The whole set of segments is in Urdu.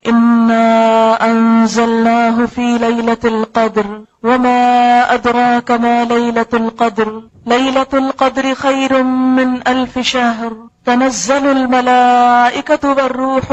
إنا أنزلناه في ليلة القدر وما أدراك ما ليلة القدر ليلة القدر خير من 1000 شهر تنزل الملائكة والروح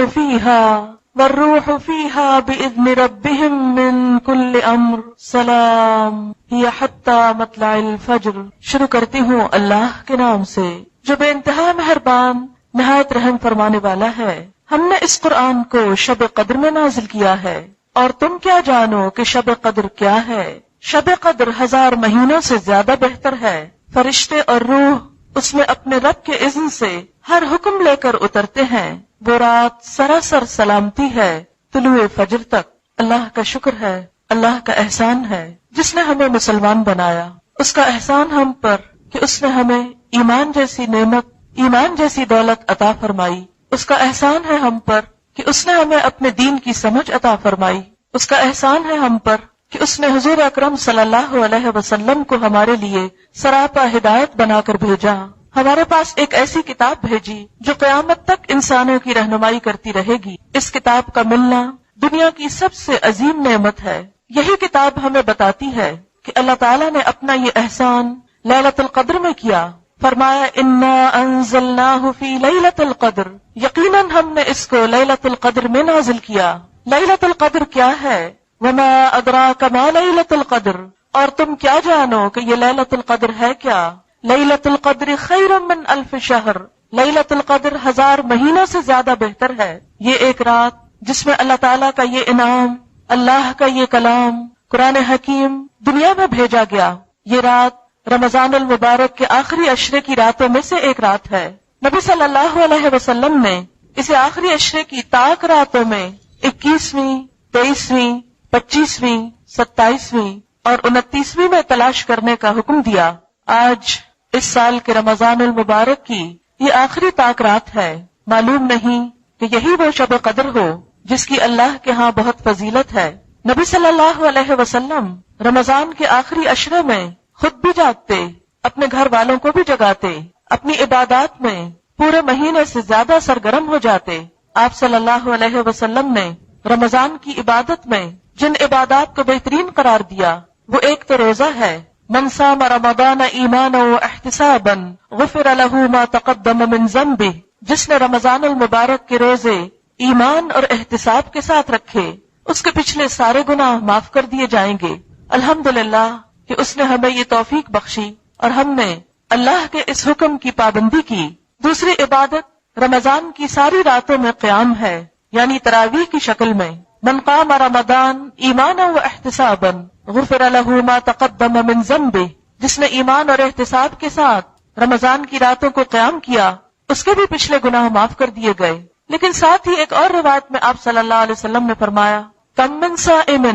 فيها بإذن ربهم من كل أمر سلام هي حتى مطلع الفجر۔ شروع کرتی ہوں اللہ کے نام سے جو بے انتہا مہربان نہایت رحم فرمانے والا ہے۔ ہم نے اس قرآن کو شب قدر میں نازل کیا ہے، اور تم کیا جانو کہ شب قدر کیا ہے؟ شب قدر 1000 مہینوں سے زیادہ بہتر ہے۔ فرشتے اور روح اس میں اپنے رب کے اذن سے ہر حکم لے کر اترتے ہیں۔ وہ رات سراسر سلامتی ہے طلوع فجر تک۔ اللہ کا شکر ہے، اللہ کا احسان ہے جس نے ہمیں مسلمان بنایا۔ اس کا احسان ہم پر کہ اس نے ہمیں ایمان جیسی نعمت، ایمان جیسی دولت عطا فرمائی۔ اس کا احسان ہے ہم پر کہ اس نے ہمیں اپنے دین کی سمجھ عطا فرمائی۔ اس کا احسان ہے ہم پر کہ اس نے حضور اکرم صلی اللہ علیہ وسلم کو ہمارے لیے سراپا ہدایت بنا کر بھیجا۔ ہمارے پاس ایک ایسی کتاب بھیجی جو قیامت تک انسانوں کی رہنمائی کرتی رہے گی۔ اس کتاب کا ملنا دنیا کی سب سے عظیم نعمت ہے۔ یہی کتاب ہمیں بتاتی ہے کہ اللہ تعالیٰ نے اپنا یہ احسان لیلۃ القدر میں کیا۔ فرمایا انا انزلناہ فی لیلۃ القدر، یقیناً ہم نے اس کو لیلۃ القدر میں نازل کیا۔ لیلۃ القدر کیا ہے؟ وما ادراک ما لیلۃ القدر، اور تم کیا جانو کہ یہ لیلۃ القدر ہے کیا؟ لیلۃ القدر خیر من 1000 شہر، لیلۃ القدر 1000 مہینوں سے زیادہ بہتر ہے۔ یہ ایک رات جس میں اللہ تعالیٰ کا یہ انعام، اللہ کا یہ کلام قرآن حکیم دنیا میں بھیجا گیا۔ یہ رات رمضان المبارک کے آخری عشرے کی راتوں میں سے ایک رات ہے۔ نبی صلی اللہ علیہ وسلم نے اسے آخری عشرے کی طاق راتوں میں 21ویں، 23ویں، 25ویں، 27ویں اور 29ویں میں تلاش کرنے کا حکم دیا۔ آج اس سال کے رمضان المبارک کی یہ آخری طاق رات ہے۔ معلوم نہیں کہ یہی وہ شب قدر ہو جس کی اللہ کے ہاں بہت فضیلت ہے۔ نبی صلی اللہ علیہ وسلم رمضان کے آخری عشرے میں خود بھی جاگتے، اپنے گھر والوں کو بھی جگاتے، اپنی عبادات میں پورے مہینے سے زیادہ سرگرم ہو جاتے۔ آپ صلی اللہ علیہ وسلم نے رمضان کی عبادت میں جن عبادات کو بہترین قرار دیا وہ ایک تو روزہ ہے۔ من صام رمضان ایمانا واحتسابا غفر له ما تقدم من ذنبه، جس نے رمضان المبارک کے روزے ایمان اور احتساب کے ساتھ رکھے اس کے پچھلے سارے گناہ معاف کر دیے جائیں گے۔ الحمدللہ کہ اس نے ہمیں یہ توفیق بخشی اور ہم نے اللہ کے اس حکم کی پابندی کی۔ دوسری عبادت رمضان کی ساری راتوں میں قیام ہے، یعنی تراویح کی شکل میں۔ من قام رمضان ایمانا واحتسابا غفر له ما تقدم من ذنبه، جس نے ایمان اور احتساب کے ساتھ رمضان کی راتوں کو قیام کیا اس کے بھی پچھلے گناہ معاف کر دیے گئے۔ لیکن ساتھ ہی ایک اور روایت میں آپ صلی اللہ علیہ وسلم نے فرمایا کم من صائم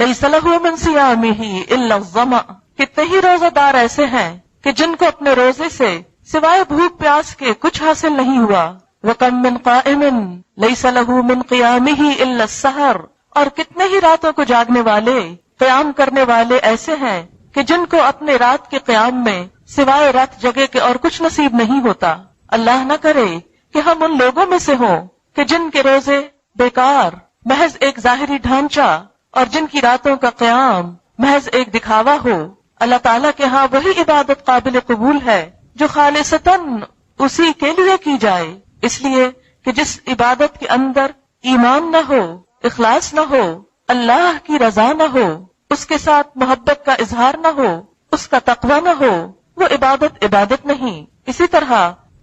لیس له من صیامه الا الظمأ، کتنے ہی روزہ دار ایسے ہیں کہ جن کو اپنے روزے سے سوائے بھوک پیاس کے کچھ حاصل نہیں ہوا۔ وَكَم مِّن قَائِمٍ لَيْسَ لَهُ مِن قِيَامِهِ إِلَّا السَّحَرُ، اور کتنے ہی راتوں کو جاگنے والے، قیام کرنے والے ایسے ہیں کہ جن کو اپنے رات کے قیام میں سوائے رات جگے کے اور کچھ نصیب نہیں ہوتا۔ اللہ نہ کرے کہ ہم ان لوگوں میں سے ہوں کہ جن کے روزے بیکار، محض ایک ظاہری ڈھانچہ، اور جن کی راتوں کا قیام محض ایک دکھاوا ہو۔ اللہ تعالیٰ کے ہاں وہی عبادت قابل قبول ہے جو خالصتاً اسی کے لیے کی جائے، اس لیے کہ جس عبادت کے اندر ایمان نہ ہو، اخلاص نہ ہو، اللہ کی رضا نہ ہو، اس کے ساتھ محبت کا اظہار نہ ہو، اس کا تقوی نہ ہو، وہ عبادت نہیں۔ اسی طرح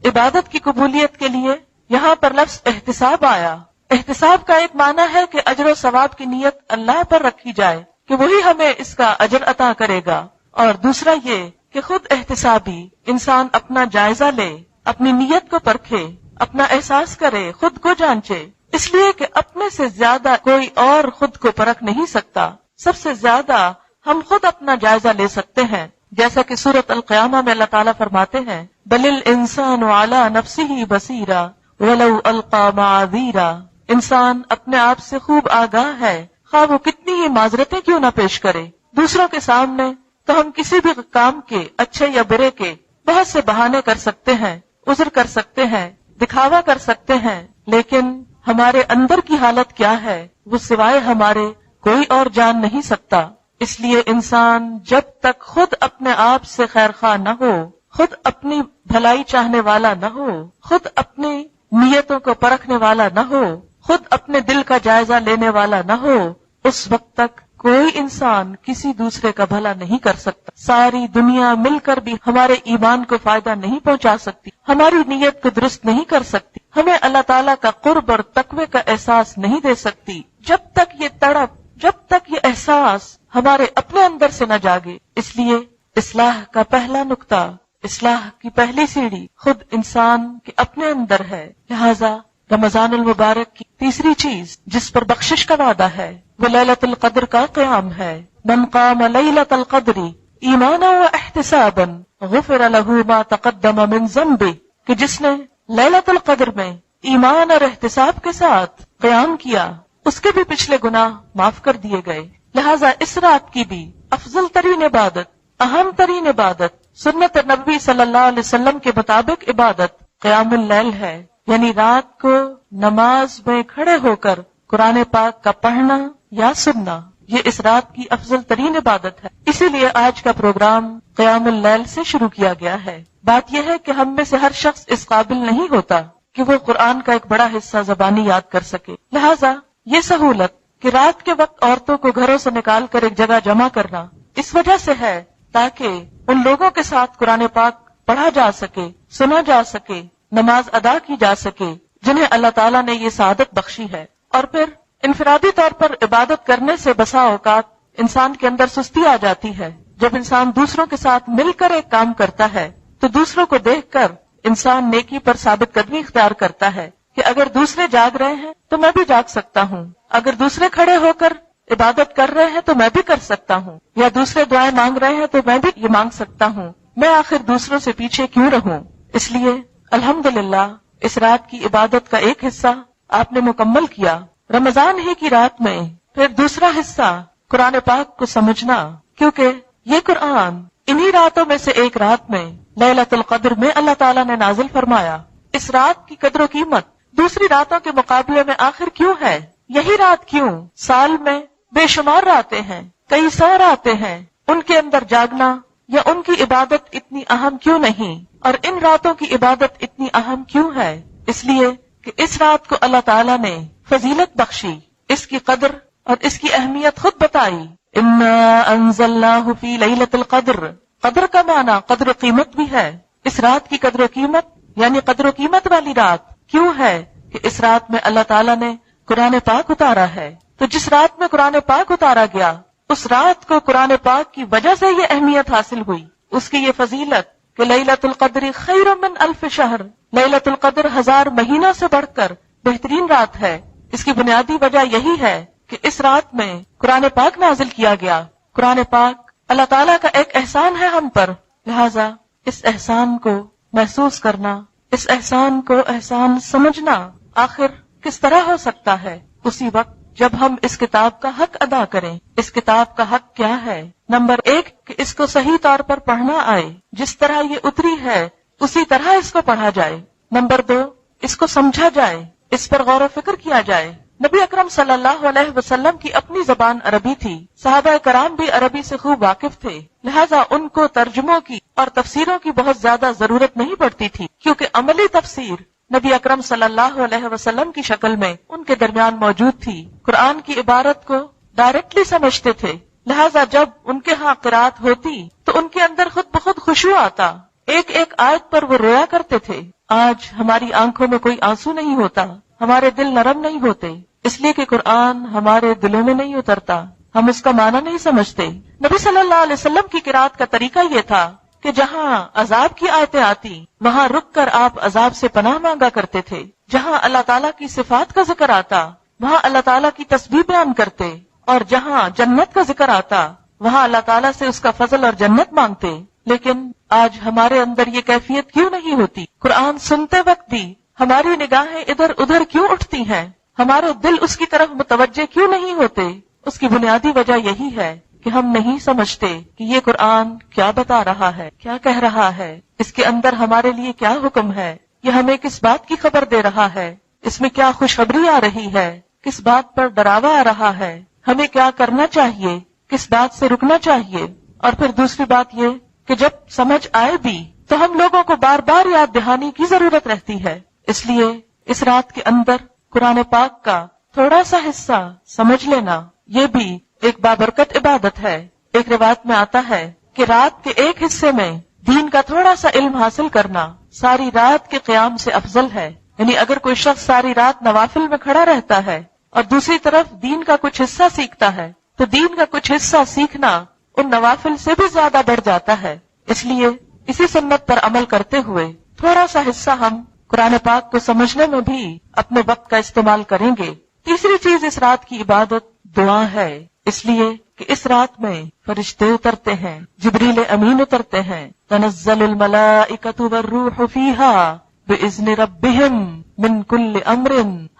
عبادت کی قبولیت کے لیے یہاں پر لفظ احتساب آیا۔ احتساب کا ایک معنی ہے کہ اجر و ثواب کی نیت اللہ پر رکھی جائے کہ وہی ہمیں اس کا اجر عطا کرے گا، اور دوسرا یہ کہ خود احتسابی انسان اپنا جائزہ لے، اپنی نیت کو پرکھے، اپنا احساس کرے، خود کو جانچے، اس لیے کہ اپنے سے زیادہ کوئی اور خود کو پرکھ نہیں سکتا۔ سب سے زیادہ ہم خود اپنا جائزہ لے سکتے ہیں، جیسا کہ سورۃ القیامہ میں اللہ تعالیٰ فرماتے ہیں بل الانسان علی نفسہ بصیرا ولو القی معاذیرا، انسان اپنے آپ سے خوب آگاہ ہے، خواہ وہ کتنی ہی معذرتیں کیوں نہ پیش کرے۔ دوسروں کے سامنے تو ہم کسی بھی کام کے، اچھے یا برے کے، بہت سے بہانے کر سکتے ہیں، عذر کر سکتے ہیں، دکھاوا کر سکتے ہیں، لیکن ہمارے اندر کی حالت کیا ہے وہ سوائے ہمارے کوئی اور جان نہیں سکتا۔ اس لیے انسان جب تک خود اپنے آپ سے خیر خواہ نہ ہو، خود اپنی بھلائی چاہنے والا نہ ہو، خود اپنی نیتوں کو پرکھنے والا نہ ہو، خود اپنے دل کا جائزہ لینے والا نہ ہو، اس وقت تک کوئی انسان کسی دوسرے کا بھلا نہیں کر سکتا۔ ساری دنیا مل کر بھی ہمارے ایمان کو فائدہ نہیں پہنچا سکتی، ہماری نیت کو درست نہیں کر سکتی، ہمیں اللہ تعالیٰ کا قرب اور تقوی کا احساس نہیں دے سکتی، جب تک یہ تڑپ، جب تک یہ احساس ہمارے اپنے اندر سے نہ جاگے۔ اس لیے اصلاح کا پہلا نقطہ، اصلاح کی پہلی سیڑھی خود انسان کے اپنے اندر ہے۔ لہذا رمضان المبارک کی تیسری چیز جس پر بخشش کا وعدہ ہے وہ لیلۃ القدر کا قیام ہے۔ من قام لیلۃ القدر ایمانا و احتسابا غفر له ما تقدم من ذنبه، کہ جس نے لیلۃ القدر میں ایمان اور احتساب کے ساتھ قیام کیا اس کے بھی پچھلے گناہ معاف کر دیے گئے۔ لہذا اس رات کی بھی افضل ترین عبادت، اہم ترین عبادت، سنت نبوی صلی اللہ علیہ وسلم کے مطابق عبادت قیام اللیل ہے، یعنی رات کو نماز میں کھڑے ہو کر قرآن پاک کا پڑھنا یا سننا، یہ اس رات کی افضل ترین عبادت ہے۔ اسی لیے آج کا پروگرام قیام اللیل سے شروع کیا گیا ہے۔ بات یہ ہے کہ ہم میں سے ہر شخص اس قابل نہیں ہوتا کہ وہ قرآن کا ایک بڑا حصہ زبانی یاد کر سکے، لہٰذا یہ سہولت کہ رات کے وقت عورتوں کو گھروں سے نکال کر ایک جگہ جمع کرنا اس وجہ سے ہے تاکہ ان لوگوں کے ساتھ قرآن پاک پڑھا جا سکے، سنا جا سکے، نماز ادا کی جا سکے، جنہیں اللہ تعالیٰ نے یہ سعادت بخشی ہے۔ اور پھر انفرادی طور پر عبادت کرنے سے بسا اوقات انسان کے اندر سستی آ جاتی ہے۔ جب انسان دوسروں کے ساتھ مل کر ایک کام کرتا ہے تو دوسروں کو دیکھ کر انسان نیکی پر ثابت قدمی اختیار کرتا ہے کہ اگر دوسرے جاگ رہے ہیں تو میں بھی جاگ سکتا ہوں، اگر دوسرے کھڑے ہو کر عبادت کر رہے ہیں تو میں بھی کر سکتا ہوں، یا دوسرے دعائیں مانگ رہے ہیں تو میں بھی یہ مانگ سکتا ہوں، میں آخر دوسروں سے پیچھے کیوں رہوں۔ اس لیے الحمدللہ اس رات کی عبادت کا ایک حصہ آپ نے مکمل کیا رمضان ہی کی رات میں، پھر دوسرا حصہ قرآن پاک کو سمجھنا، کیونکہ یہ قرآن انہی راتوں میں سے ایک رات میں لیلۃ القدر میں اللہ تعالیٰ نے نازل فرمایا۔ اس رات کی قدر و قیمت دوسری راتوں کے مقابلے میں آخر کیوں ہے؟ یہی رات کیوں؟ سال میں بے شمار راتیں ہیں، کئی سو راتیں ہیں، ان کے اندر جاگنا یا ان کی عبادت اتنی اہم کیوں نہیں؟ اور ان راتوں کی عبادت اتنی اہم کیوں ہے؟ اس لیے کہ اس رات کو اللہ تعالیٰ نے فضیلت بخشی، اس کی قدر اور اس کی اہمیت خود بتائی۔ انا انزلناہ فی لیلۃ القدر، قدر کا معنی قدر و قیمت بھی ہے۔ اس رات کی قدر و قیمت یعنی قدر و قیمت والی رات کیوں ہے کہ اس رات میں اللہ تعالیٰ نے قرآن پاک اتارا ہے۔ تو جس رات میں قرآن پاک اتارا گیا اس رات کو قرآن پاک کی وجہ سے یہ اہمیت حاصل ہوئی، اس کی یہ فضیلت کہ لیلۃ القدر خیر من الف شہر، لیلۃ القدر 1000 مہینوں سے بڑھ کر بہترین رات ہے۔ اس کی بنیادی وجہ یہی ہے کہ اس رات میں قرآن پاک نازل کیا گیا۔ قرآن پاک اللہ تعالیٰ کا ایک احسان ہے ہم پر، لہذا اس احسان کو محسوس کرنا، اس احسان کو احسان سمجھنا آخر کس طرح ہو سکتا ہے؟ اسی وقت جب ہم اس کتاب کا حق ادا کریں۔ اس کتاب کا حق کیا ہے؟ نمبر 1 کہ اس کو صحیح طور پر پڑھنا آئے، جس طرح یہ اتری ہے اسی طرح اس کو پڑھا جائے۔ نمبر 2 اس کو سمجھا جائے، اس پر غور و فکر کیا جائے۔ نبی اکرم صلی اللہ علیہ وسلم کی اپنی زبان عربی تھی، صحابہ کرام بھی عربی سے خوب واقف تھے، لہذا ان کو ترجموں کی اور تفسیروں کی بہت زیادہ ضرورت نہیں پڑتی تھی، کیونکہ عملی تفسیر نبی اکرم صلی اللہ علیہ وسلم کی شکل میں ان کے درمیان موجود تھی۔ قرآن کی عبارت کو ڈائریکٹلی سمجھتے تھے، لہذا جب ان کے ہاں قرات ہوتی تو ان کے اندر خود بخود خشوع آتا، ایک ایک آیت پر وہ رویا کرتے تھے۔ آج ہماری آنکھوں میں کوئی آنسو نہیں ہوتا، ہمارے دل نرم نہیں ہوتے، اس لیے کہ قرآن ہمارے دلوں میں نہیں اترتا، ہم اس کا معنی نہیں سمجھتے۔ نبی صلی اللہ علیہ وسلم کی قرات کا طریقہ یہ تھا کہ جہاں عذاب کی آیتیں آتی وہاں رک کر آپ عذاب سے پناہ مانگا کرتے تھے، جہاں اللہ تعالیٰ کی صفات کا ذکر آتا وہاں اللہ تعالیٰ کی تسبیح بیان کرتے، اور جہاں جنت کا ذکر آتا وہاں اللہ تعالیٰ سے اس کا فضل اور جنت مانگتے۔ لیکن آج ہمارے اندر یہ کیفیت کیوں نہیں ہوتی؟ قرآن سنتے وقت بھی ہماری نگاہیں ادھر ادھر کیوں اٹھتی ہیں؟ ہمارے دل اس کی طرف متوجہ کیوں نہیں ہوتے؟ اس کی بنیادی وجہ یہی ہے کہ ہم نہیں سمجھتے کہ یہ قرآن کیا بتا رہا ہے، کیا کہہ رہا ہے، اس کے اندر ہمارے لیے کیا حکم ہے، یہ ہمیں کس بات کی خبر دے رہا ہے۔ اس میں کیا خوشخبری آ رہی ہے، کس بات پر ڈراوا آ رہا ہے، ہمیں کیا کرنا چاہیے، کس بات سے رکنا چاہیے۔ اور پھر دوسری بات یہ کہ جب سمجھ آئے بھی تو ہم لوگوں کو بار بار یاد دہانی کی ضرورت رہتی ہے۔ اس لیے اس رات کے اندر قرآن پاک کا تھوڑا سا حصہ سمجھ لینا یہ بھی ایک بابرکت عبادت ہے۔ ایک روایت میں آتا ہے کہ رات کے ایک حصے میں دین کا تھوڑا سا علم حاصل کرنا ساری رات کے قیام سے افضل ہے۔ یعنی اگر کوئی شخص ساری رات نوافل میں کھڑا رہتا ہے اور دوسری طرف دین کا کچھ حصہ سیکھتا ہے تو دین کا کچھ حصہ سیکھنا ان نوافل سے بھی زیادہ بڑھ جاتا ہے۔ اس لیے اسی سنت پر عمل کرتے ہوئے تھوڑا سا حصہ ہم قرآن پاک کو سمجھنے میں بھی اپنے وقت کا استعمال کریں گے۔ تیسری چیز اس رات کی عبادت دعا ہے، اس لیے کہ اس رات میں فرشتے اترتے ہیں، جبریل امین اترتے ہیں، تنزل الملائکۃ والروح فیہا بإذن ربہم من کل امر،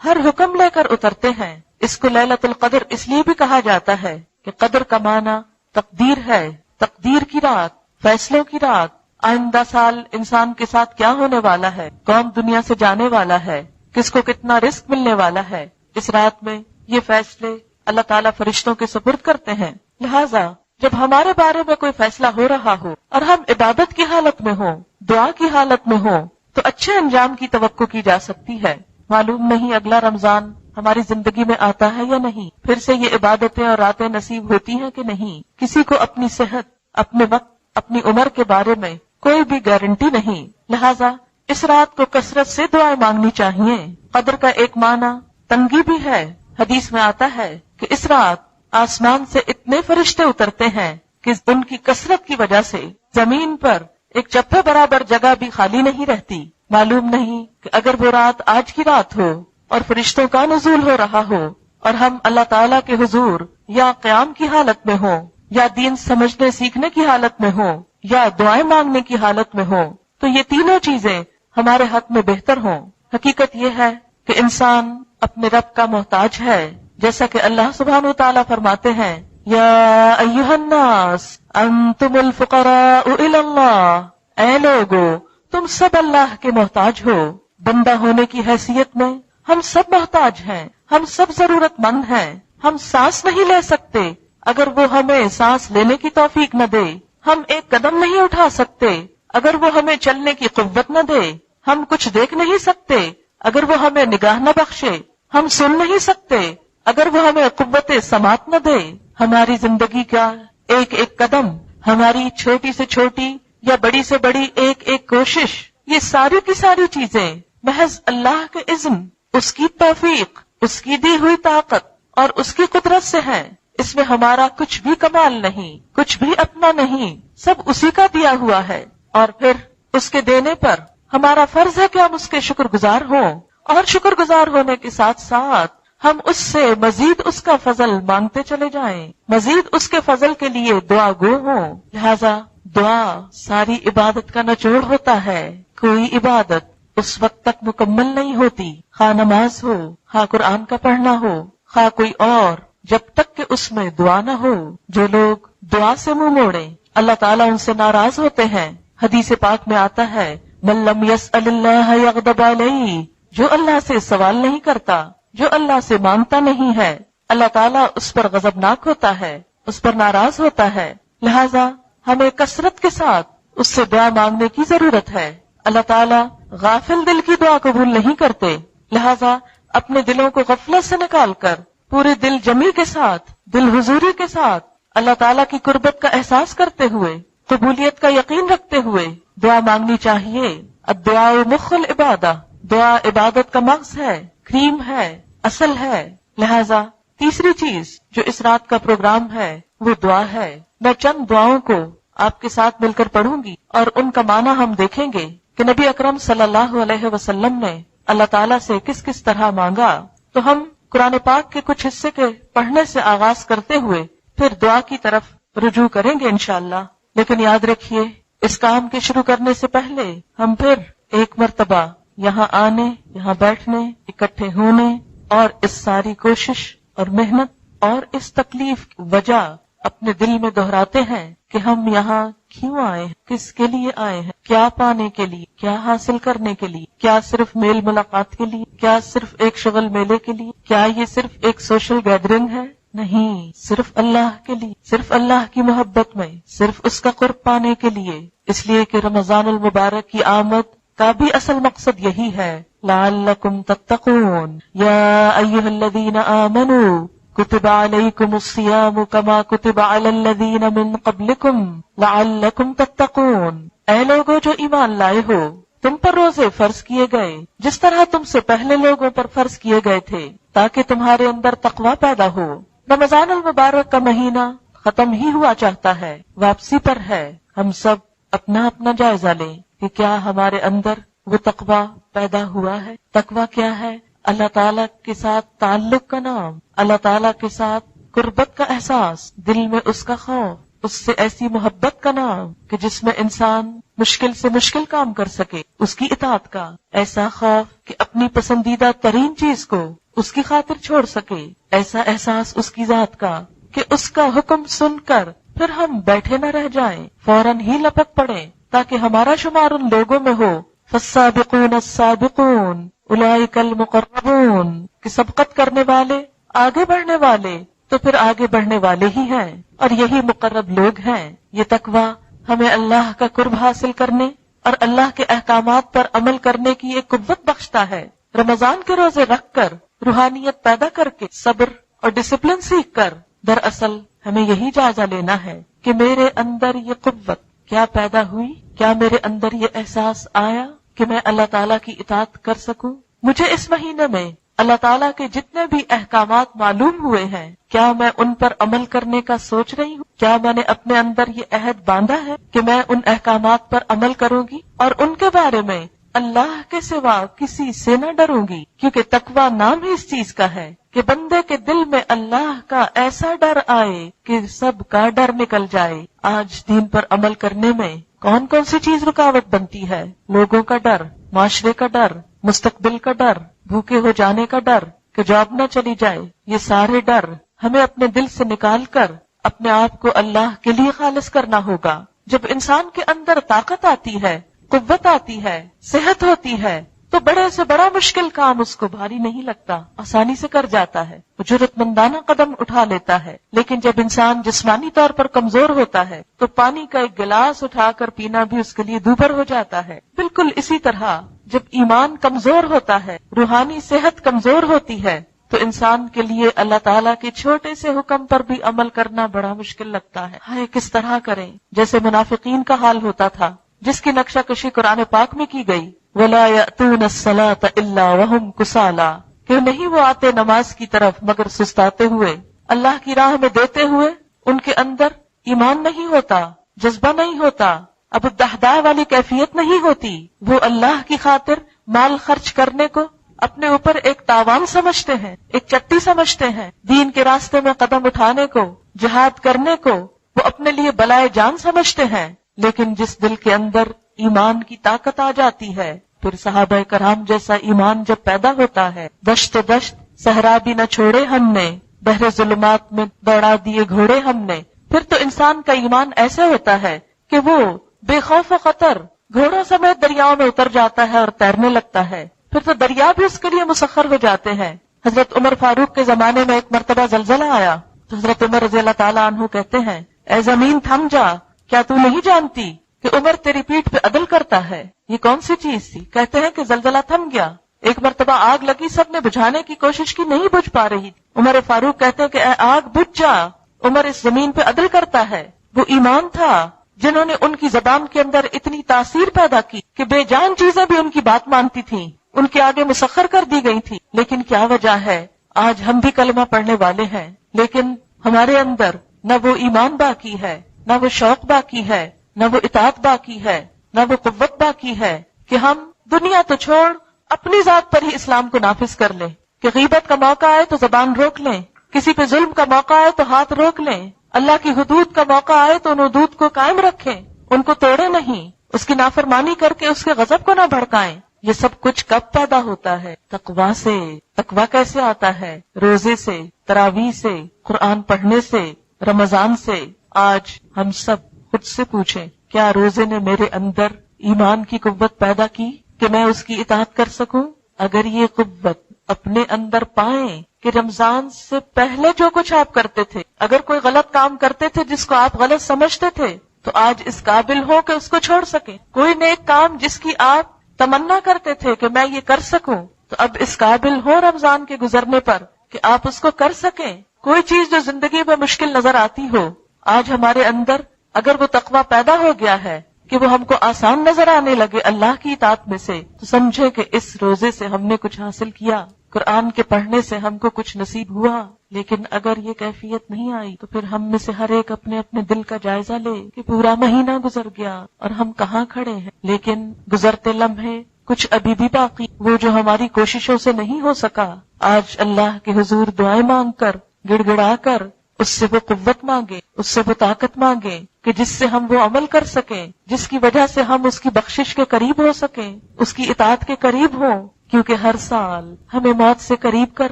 ہر حکم لے کر اترتے ہیں۔ اس کو لیلۃ القدر اس لیے بھی کہا جاتا ہے کہ قدر کا معنی تقدیر ہے، تقدیر کی رات، فیصلوں کی رات، آئندہ سال انسان کے ساتھ کیا ہونے والا ہے، کون دنیا سے جانے والا ہے، کس کو کتنا رزق ملنے والا ہے۔ اس رات میں یہ فیصلے اللہ تعالیٰ فرشتوں کے سپرد کرتے ہیں۔ لہٰذا جب ہمارے بارے میں کوئی فیصلہ ہو رہا ہو اور ہم عبادت کی حالت میں ہوں، دعا کی حالت میں ہوں، تو اچھے انجام کی توقع کی جا سکتی ہے۔ معلوم نہیں اگلا رمضان ہماری زندگی میں آتا ہے یا نہیں، پھر سے یہ عبادتیں اور راتیں نصیب ہوتی ہیں کہ نہیں۔ کسی کو اپنی صحت، اپنے وقت، اپنی عمر کے بارے میں کوئی بھی گارنٹی نہیں۔ لہٰذا اس رات کو کثرت سے دعائیں مانگنی چاہیے۔ قدر کا ایک معنی تنگی بھی ہے۔ حدیث میں آتا ہے کہ اس رات آسمان سے اتنے فرشتے اترتے ہیں کہ ان کی کثرت کی وجہ سے زمین پر ایک چپے برابر جگہ بھی خالی نہیں رہتی۔ معلوم نہیں کہ اگر وہ رات آج کی رات ہو اور فرشتوں کا نزول ہو رہا ہو اور ہم اللہ تعالیٰ کے حضور یا قیام کی حالت میں ہوں یا دین سمجھنے سیکھنے کی حالت میں ہوں یا دعائیں مانگنے کی حالت میں ہوں، تو یہ تینوں چیزیں ہمارے حق میں بہتر ہوں۔ حقیقت یہ ہے کہ انسان اپنے رب کا محتاج ہے، جیسا کہ اللہ سبحانہ وتعالیٰ فرماتے ہیں یا ایھا الناس انتم الفقراء الی اللہ، اے لوگو تم سب اللہ کے محتاج ہو۔ بندہ ہونے کی حیثیت میں ہم سب محتاج ہیں، ہم سب ضرورت مند ہیں۔ ہم سانس نہیں لے سکتے اگر وہ ہمیں سانس لینے کی توفیق نہ دے، ہم ایک قدم نہیں اٹھا سکتے اگر وہ ہمیں چلنے کی قوت نہ دے، ہم کچھ دیکھ نہیں سکتے اگر وہ ہمیں نگاہ نہ بخشے، ہم سن نہیں سکتے اگر وہ ہمیں قوت سماعت نہ دے۔ ہماری زندگی کا ایک ایک قدم، ہماری چھوٹی سے چھوٹی یا بڑی سے بڑی ایک ایک کوشش، یہ ساری کی ساری چیزیں محض اللہ کے اذن، اس کی توفیق، اس کی دی ہوئی طاقت اور اس کی قدرت سے ہیں۔ اس میں ہمارا کچھ بھی کمال نہیں، کچھ بھی اپنا نہیں، سب اسی کا دیا ہوا ہے۔ اور پھر اس کے دینے پر ہمارا فرض ہے کہ ہم اس کے شکر گزار ہوں، اور شکر گزار ہونے کے ساتھ ساتھ ہم اس سے مزید اس کا فضل مانگتے چلے جائیں، مزید اس کے فضل کے لیے دعا گو ہوں۔ لہذا دعا ساری عبادت کا نچوڑ ہوتا ہے۔ کوئی عبادت اس وقت تک مکمل نہیں ہوتی، خواہ نماز ہو، خواہ قرآن کا پڑھنا ہو، خواہ کوئی اور، جب تک کہ اس میں دعا نہ ہو۔ جو لوگ دعا سے منہ موڑیں اللہ تعالیٰ ان سے ناراض ہوتے ہیں۔ حدیث پاک میں آتا ہے من لم یسأل اللہ یغضب علیہ، جو اللہ سے سوال نہیں کرتا، جو اللہ سے مانگتا نہیں ہے، اللہ تعالیٰ اس پر غضبناک ہوتا ہے، اس پر ناراض ہوتا ہے۔ لہذا ہمیں کثرت کے ساتھ اس سے دعا مانگنے کی ضرورت ہے۔ اللہ تعالیٰ غافل دل کی دعا قبول نہیں کرتے، لہذا اپنے دلوں کو غفلت سے نکال کر پورے دل جمی کے ساتھ، دل حضوری کے ساتھ، اللہ تعالیٰ کی قربت کا احساس کرتے ہوئے، قبولیت کا یقین رکھتے ہوئے دعا مانگنی چاہیے۔ الدعاء مخ العبادہ، دعا عبادت کا مغز ہے، کریم ہے، اصل ہے۔ لہذا تیسری چیز جو اس رات کا پروگرام ہے وہ دعا ہے۔ میں چند دعاؤں کو آپ کے ساتھ مل کر پڑھوں گی اور ان کا معنی ہم دیکھیں گے کہ نبی اکرم صلی اللہ علیہ وسلم نے اللہ تعالیٰ سے کس کس طرح مانگا۔ تو ہم قرآن پاک کے کچھ حصے کے پڑھنے سے آغاز کرتے ہوئے پھر دعا کی طرف رجوع کریں گے انشاءاللہ۔ لیکن یاد رکھیے اس کام کے شروع کرنے سے پہلے ہم پھر ایک مرتبہ یہاں آنے، یہاں بیٹھنے، اکٹھے ہونے اور اس ساری کوشش اور محنت اور اس تکلیف کی وجہ اپنے دل میں دہراتے ہیں کہ ہم یہاں کیوں آئے ہیں، کس کے لیے آئے ہیں، کیا پانے کے لیے، کیا حاصل کرنے کے لیے، کیا صرف میل ملاقات کے لیے، کیا صرف ایک شغل میلے کے لیے، کیا یہ صرف ایک سوشل گیدرنگ ہے؟ نہیں، صرف اللہ کے لیے، صرف اللہ کی محبت میں، صرف اس کا قرب پانے کے لیے۔ اس لیے کہ رمضان المبارک کی آمد کا بھی اصل مقصد یہی ہے، لعلکم تتقون یا ایھا الذین آمنوا کتب علیکم الصیام کما کتب علی الذین من قبلکم لعلکم تتقون، اے لوگو جو ایمان لائے ہو، تم پر روزے فرض کیے گئے جس طرح تم سے پہلے لوگوں پر فرض کیے گئے تھے تاکہ تمہارے اندر تقوی پیدا ہو۔ رمضان المبارک کا مہینہ ختم ہی ہوا چاہتا ہے، واپسی پر ہے۔ ہم سب اپنا اپنا جائزہ لیں کہ کیا ہمارے اندر وہ تقوی پیدا ہوا ہے۔ تقوی کیا ہے؟ اللہ تعالیٰ کے ساتھ تعلق کا نام، اللہ تعالیٰ کے ساتھ قربت کا احساس، دل میں اس کا خوف، اس سے ایسی محبت کا نام کہ جس میں انسان مشکل سے مشکل کام کر سکے، اس کی اطاعت کا ایسا خوف کہ اپنی پسندیدہ ترین چیز کو اس کی خاطر چھوڑ سکے، ایسا احساس اس کی ذات کا کہ اس کا حکم سن کر پھر ہم بیٹھے نہ رہ جائیں، فوراً ہی لپک پڑیں تاکہ ہمارا شمار ان لوگوں میں ہو، فالسابقون السابقون اولئک المقربون، کہ سبقت کرنے والے، آگے بڑھنے والے تو پھر آگے بڑھنے والے ہی ہیں، اور یہی مقرب لوگ ہیں۔ یہ تقوی ہمیں اللہ کا قرب حاصل کرنے اور اللہ کے احکامات پر عمل کرنے کی ایک قوت بخشتا ہے۔ رمضان کے روزے رکھ کر، روحانیت پیدا کر کے، صبر اور ڈسپلن سیکھ کر، دراصل ہمیں یہی جائزہ لینا ہے کہ میرے اندر یہ قوت کیا پیدا ہوئی، کیا میرے اندر یہ احساس آیا کہ میں اللہ تعالیٰ کی اطاعت کر سکوں۔ مجھے اس مہینے میں اللہ تعالیٰ کے جتنے بھی احکامات معلوم ہوئے ہیں، کیا میں ان پر عمل کرنے کا سوچ رہی ہوں؟ کیا میں نے اپنے اندر یہ عہد باندھا ہے کہ میں ان احکامات پر عمل کروں گی اور ان کے بارے میں اللہ کے سوا کسی سے نہ ڈروں گی؟ کیونکہ تقوی نام ہی اس چیز کا ہے کہ بندے کے دل میں اللہ کا ایسا ڈر آئے کہ سب کا ڈر نکل جائے۔ آج دین پر عمل کرنے میں کون کون سی چیز رکاوٹ بنتی ہے؟ لوگوں کا ڈر، معاشرے کا ڈر، مستقبل کا ڈر، بھوکے ہو جانے کا ڈر کہ جاب نہ چلی جائے۔ یہ سارے ڈر ہمیں اپنے دل سے نکال کر اپنے آپ کو اللہ کے لیے خالص کرنا ہوگا۔ جب انسان کے اندر طاقت آتی ہے، قوت آتی ہے، صحت ہوتی ہے، تو بڑے سے بڑا مشکل کام اس کو بھاری نہیں لگتا، آسانی سے کر جاتا ہے، وہ جرأت مندانہ قدم اٹھا لیتا ہے۔ لیکن جب انسان جسمانی طور پر کمزور ہوتا ہے تو پانی کا ایک گلاس اٹھا کر پینا بھی اس کے لیے دوبھر ہو جاتا ہے۔ بالکل اسی طرح جب ایمان کمزور ہوتا ہے، روحانی صحت کمزور ہوتی ہے، تو انسان کے لیے اللہ تعالیٰ کے چھوٹے سے حکم پر بھی عمل کرنا بڑا مشکل لگتا ہے۔ ہائے کس طرح کریں؟ جیسے منافقین کا حال ہوتا تھا جس کی نقشہ کشی قرآن پاک میں کی گئی، وَلَا يَأْتُونَ الصَّلَاةَ إِلَّا وَهُمْ كُسَالَىٰ، کہ نہیں وہ آتے نماز کی طرف مگر سستاتے ہوئے، اللہ کی راہ میں دیتے ہوئے ان کے اندر ایمان نہیں ہوتا، جذبہ نہیں ہوتا، ابو الدحداء والی کیفیت نہیں ہوتی۔ وہ اللہ کی خاطر مال خرچ کرنے کو اپنے اوپر ایک تاوان سمجھتے ہیں، ایک چٹی سمجھتے ہیں، دین کے راستے میں قدم اٹھانے کو، جہاد کرنے کو وہ اپنے لیے بلائے جان سمجھتے ہیں۔ لیکن جس دل کے اندر ایمان کی طاقت آ جاتی ہے، پھر صحابہ کرام جیسا ایمان جب پیدا ہوتا ہے، دشت دشت صحرا بھی نہ چھوڑے ہم نے، بحر ظلمات میں دوڑا دیے گھوڑے ہم نے، پھر تو انسان کا ایمان ایسا ہوتا ہے کہ وہ بے خوف و خطر گھوڑوں سمیت دریاؤں میں اتر جاتا ہے اور تیرنے لگتا ہے، پھر تو دریا بھی اس کے لیے مسخر ہو جاتے ہیں۔ حضرت عمر فاروق کے زمانے میں ایک مرتبہ زلزلہ آیا تو حضرت عمر رضی اللہ تعالیٰ عنہ کہتے ہیں، اے زمین تھم جا، کیا تو نہیں جانتی کہ عمر تیری پیٹھ پہ عدل کرتا ہے؟ یہ کون سی چیز تھی؟ کہتے ہیں کہ زلزلہ تھم گیا، ایک مرتبہ آگ لگی، سب نے بجھانے کی کوشش کی، نہیں بجھ پا رہی، عمر فاروق کہتے ہیں کہ اے آگ بجھ جا، عمر اس زمین پہ عدل کرتا ہے۔ وہ ایمان تھا جنہوں نے ان کی زبان کے اندر اتنی تاثیر پیدا کی کہ بے جان چیزیں بھی ان کی بات مانتی تھیں، ان کے آگے مسخر کر دی گئی تھی۔ لیکن کیا وجہ ہے؟ آج ہم بھی کلمہ پڑھنے والے ہیں لیکن ہمارے اندر نہ وہ ایمان باقی ہے، نہ وہ شوق باقی ہے، نہ وہ اطاعت باقی ہے، نہ وہ قوت باقی ہے کہ ہم دنیا تو چھوڑ اپنی ذات پر ہی اسلام کو نافذ کر لیں، کہ غیبت کا موقع آئے تو زبان روک لیں، کسی پہ ظلم کا موقع آئے تو ہاتھ روک لیں، اللہ کی حدود کا موقع آئے تو ان حدود کو قائم رکھیں، ان کو توڑے نہیں، اس کی نافرمانی کر کے اس کے غضب کو نہ بھڑکائیں۔ یہ سب کچھ کب پیدا ہوتا ہے؟ تقویٰ سے۔ تقویٰ کیسے آتا ہے؟ روزے سے، تراویح سے، قرآن پڑھنے سے، رمضان سے۔ آج ہم سب خود سے پوچھیں کیا روزے نے میرے اندر ایمان کی قوت پیدا کی کہ میں اس کی اطاعت کر سکوں؟ اگر یہ قوت اپنے اندر پائیں کہ رمضان سے پہلے جو کچھ آپ کرتے تھے، اگر کوئی غلط کام کرتے تھے جس کو آپ غلط سمجھتے تھے، تو آج اس قابل ہو کہ اس کو چھوڑ سکیں۔ کوئی نیک کام جس کی آپ تمنا کرتے تھے کہ میں یہ کر سکوں، تو اب اس قابل ہو رمضان کے گزرنے پر کہ آپ اس کو کر سکیں۔ کوئی چیز جو زندگی میں مشکل نظر آتی ہو، آج ہمارے اندر اگر وہ تقویٰ پیدا ہو گیا ہے کہ وہ ہم کو آسان نظر آنے لگے اللہ کی اطاعت میں سے، تو سمجھے کہ اس روزے سے ہم نے کچھ حاصل کیا، قرآن کے پڑھنے سے ہم کو کچھ نصیب ہوا۔ لیکن اگر یہ کیفیت نہیں آئی تو پھر ہم میں سے ہر ایک اپنے اپنے دل کا جائزہ لے کہ پورا مہینہ گزر گیا اور ہم کہاں کھڑے ہیں۔ لیکن گزرتے لمحے کچھ ابھی بھی باقی، وہ جو ہماری کوششوں سے نہیں ہو سکا، آج اللہ کے حضور دعائیں مانگ کر، گڑ گڑا کر اس سے وہ قوت مانگے، اس سے وہ طاقت مانگے کہ جس سے ہم وہ عمل کر سکیں، جس کی وجہ سے ہم اس کی بخشش کے قریب ہو سکیں، اس کی اطاعت کے قریب ہوں۔ کیونکہ ہر سال ہمیں موت سے قریب کر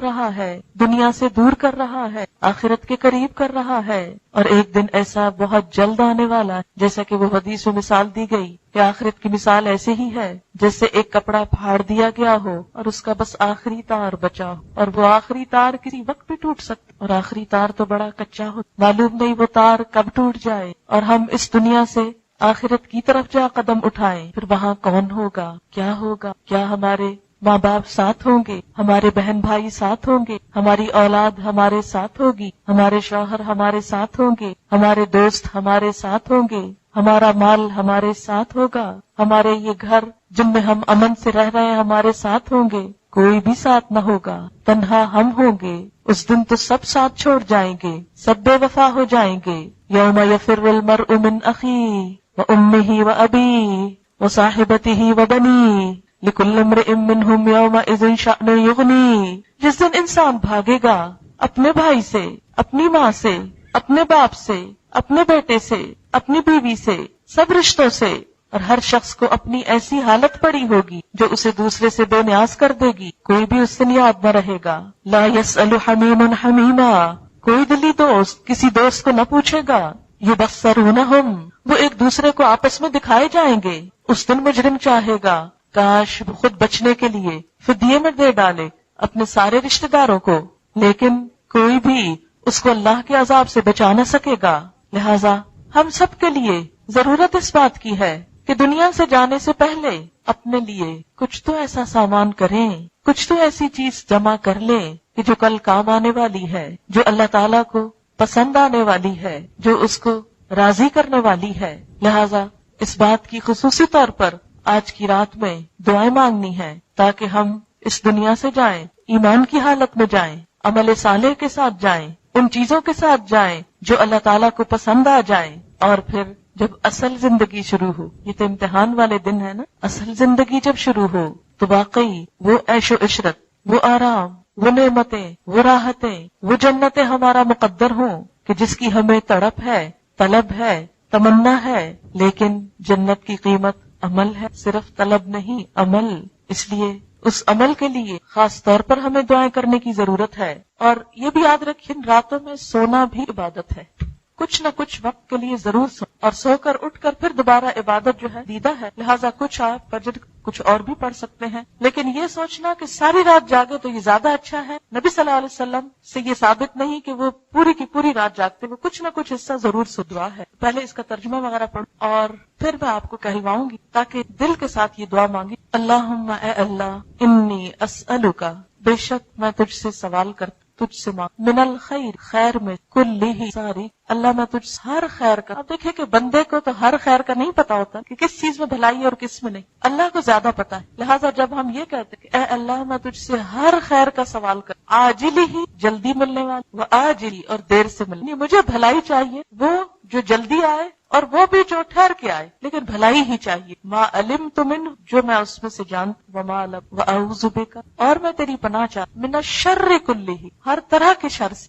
رہا ہے، دنیا سے دور کر رہا ہے، آخرت کے قریب کر رہا ہے، اور ایک دن ایسا بہت جلد آنے والا ہے، جیسا کہ وہ حدیث میں مثال دی گئی کہ آخرت کی مثال ایسے ہی ہے جیسے ایک کپڑا پھاڑ دیا گیا ہو اور اس کا بس آخری تار بچا ہو، اور وہ آخری تار کسی وقت بھی ٹوٹ سکتا، اور آخری تار تو بڑا کچا ہو، معلوم نہیں وہ تار کب ٹوٹ جائے اور ہم اس دنیا سے آخرت کی طرف جا قدم اٹھائیں۔ پھر وہاں کون ہوگا، کیا ہوگا؟ کیا ہمارے ماں باپ ساتھ ہوں گے، ہمارے بہن بھائی ساتھ ہوں گے، ہماری اولاد ہمارے ساتھ ہوگی، ہمارے شوہر ہمارے ساتھ ہوں گے، ہمارے دوست ہمارے ساتھ ہوں گے، ہمارا مال ہمارے ساتھ ہوگا، ہمارے یہ گھر جن میں ہم امن سے رہ رہے ہیں ہمارے ساتھ ہوں گے؟ کوئی بھی ساتھ نہ ہوگا، تنہا ہم ہوں گے۔ اس دن تو سب ساتھ چھوڑ جائیں گے، سب بے وفا ہو جائیں گے۔ یوم یفر المرء من اخیہ وامہ وابیہ وصاحبتہ وبنیہ لکل امرئ منہم یومئذ شأن یغنیہ۔ جس دن انسان بھاگے گا اپنے بھائی سے، اپنی ماں سے، اپنے باپ سے، اپنے بیٹے سے، اپنی بیوی سے، سب رشتوں سے، اور ہر شخص کو اپنی ایسی حالت پڑی ہوگی جو اسے دوسرے سے بے نیاز کر دے گی، کوئی بھی اس سے نیاد نہ رہے گا۔ لا یسأل حمیم حمیما، کوئی دلی دوست کسی دوست کو نہ پوچھے گا۔ یبصرونہم، وہ ایک دوسرے کو آپس میں دکھائے جائیں گے۔ اس دن مجرم چاہے گا کاش وہ خود بچنے کے لیے فدیے میں دے ڈالے اپنے سارے رشتہ داروں کو، لیکن کوئی بھی اس کو اللہ کے عذاب سے بچا نہ سکے گا۔ لہذا ہم سب کے لیے ضرورت اس بات کی ہے کہ دنیا سے جانے سے پہلے اپنے لیے کچھ تو ایسا سامان کریں، کچھ تو ایسی چیز جمع کر لیں کہ جو کل کام آنے والی ہے، جو اللہ تعالیٰ کو پسند آنے والی ہے، جو اس کو راضی کرنے والی ہے۔ لہذا اس بات کی خصوصی طور پر آج کی رات میں دعائیں مانگنی ہے تاکہ ہم اس دنیا سے جائیں، ایمان کی حالت میں جائیں، عمل صالح کے ساتھ جائیں، ان چیزوں کے ساتھ جائیں جو اللہ تعالیٰ کو پسند آ جائیں، اور پھر جب اصل زندگی شروع ہو، یہ تو امتحان والے دن ہے نا، اصل زندگی جب شروع ہو تو واقعی وہ عیش و عشرت، وہ آرام، وہ نعمتیں، وہ راحتیں، وہ جنتیں ہمارا مقدر ہوں کہ جس کی ہمیں تڑپ ہے، طلب ہے، تمنا ہے، لیکن جنت کی قیمت عمل ہے، صرف طلب نہیں، عمل۔ اس لیے اس عمل کے لیے خاص طور پر ہمیں دعائیں کرنے کی ضرورت ہے، اور یہ بھی یاد رکھیں راتوں میں سونا بھی عبادت ہے، کچھ نہ کچھ وقت کے لیے ضرور سو، اور سو کر اٹھ کر پھر دوبارہ عبادت جو ہے دیدہ ہے، لہٰذا کچھ آپ فجر کچھ اور بھی پڑھ سکتے ہیں، لیکن یہ سوچنا کہ ساری رات جاگے تو یہ زیادہ اچھا ہے، نبی صلی اللہ علیہ وسلم سے یہ ثابت نہیں کہ وہ پوری کی پوری رات جاگتے، وہ کچھ نہ کچھ حصہ ضرور سو۔ دعا ہے، پہلے اس کا ترجمہ وغیرہ پڑھوں اور پھر میں آپ کو کہلواؤں گی تاکہ دل کے ساتھ یہ دعا مانگی۔ اللہم، اے اللہ، انی اسألک، بے شک میں تجھ سے سوال کرتا، تجھ سے مانگ، من الخیر، خیر میں، کلہ، ساری، اللہ میں تجھ ہر خیر کا۔ اب دیکھیں کہ بندے کو تو ہر خیر کا نہیں پتا ہوتا کہ کس چیز میں بھلائی ہے اور کس میں نہیں، اللہ کو زیادہ پتا ہے۔ لہٰذا جب ہم یہ کہتے ہیں کہ اے اللہ میں تجھ سے ہر خیر کا سوال کر، عاجلی ہی، جلدی ملنے والی، و آجلی، اور دیر سے ملنے، مجھے بھلائی چاہیے، وہ جو جلدی آئے اور وہ بھی جو ٹھہر کے آئے، لیکن بھلائی ہی چاہیے۔ ما علمت منہ، جو میں اس میں سے جانتا، وما لم، واعوذ بک، اور میں تیری پناہ چاہتا، من الشر کلہ، ہر طرح کے شر سے،